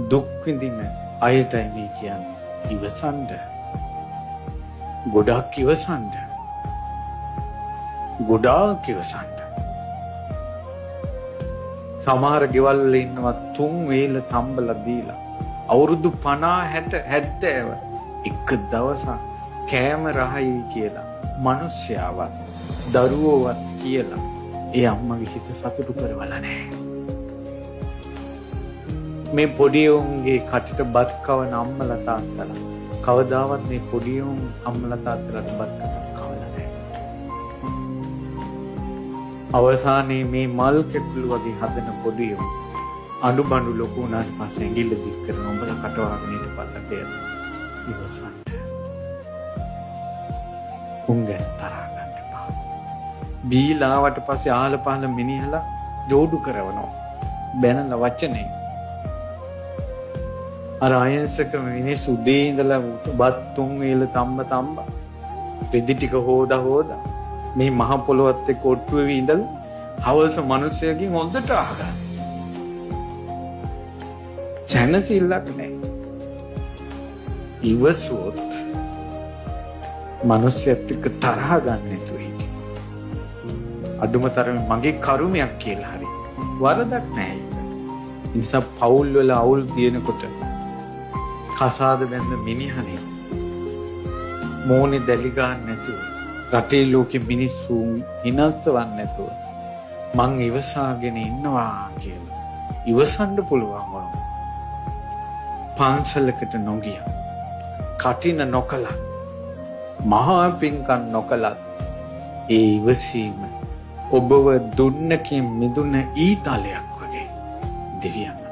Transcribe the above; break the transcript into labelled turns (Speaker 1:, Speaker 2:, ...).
Speaker 1: දුක් විඳින අයටයි මේ කියන්නේ. ඉවසන්න. ගොඩක් ඉවසන්න. ගොඩාක් ඉවසන්න. සමහර ගෙවල් වල ඉන්නවා 3 වේල තම්බලා දීලා අවුරුදු 50 60 70 එක දවසක් කෑම රහයි කියලා මිනිස්යාවත් දරුවෝවත් කියලා ඒ අම්මගේ හිත සතුටු කරවලා නැහැ. මේ පොඩි උන්ගේ කටට බත් කවන අම්මලා තාත්තලා කවදාවත් මේ පොඩි උන් අම්මලා තාත්තලාට බත් කවලා නැහැ. අවසානයේ මේ මල් කෙකුළු වගේ හදන පොඩි උන් අඬු බඬු ලොකු උනාට පස්සේ ඇඟිල්ල දික් කරන උඹලා කටවහගෙන ඉඳපල්ලා කියලා ඉවසන්න. උංගන් තරහ ගන්න එපා. බීලාවට පස්සේ ආල පහල මිනිහලා ජෝඩු කරවනවා. බැනලා වචනේ. අර අයන්සක මිනිස් උදේ ඉඳලා බත් 3 වේල තම්බ රෙදි ටික හොදා මේ මහ පොළොවත් එක්ක ඔට්ටු වෙවි ඉඳලා හවස මිනිස්සයකින් හොඳට අහගන්න. සැනසෙල්ලක් නැහැ. ඉවසුවොත් මිනිස්සෙත් එක්ක තරහ ගන්න නැතුව හිටිය. අඩුම තරමේ මගේ කර්මයක් කියලා හරි වරදක් නැහැ ඒක. ඒ නිසා පවුල් වල අවුල් තියෙනකොට කසාද බැඳ මිනිහනේ මෝනේ දැලි ගන්න නැතුව රටේ ලෝකෙ මිනිස්සු හිනස්සවන්න නැතුව මං ඉවසාගෙන ඉන්නවා කියලා ඉවසන්න පුළුවන් වුණා. පන්සලකට නොගිය කටින නොකලත් මහා පින්කම් නොකලත් ඒ ඉවසීම ඔබව දුන්නකින් මිදුන ඊතලයක් වගේ දෙවියන්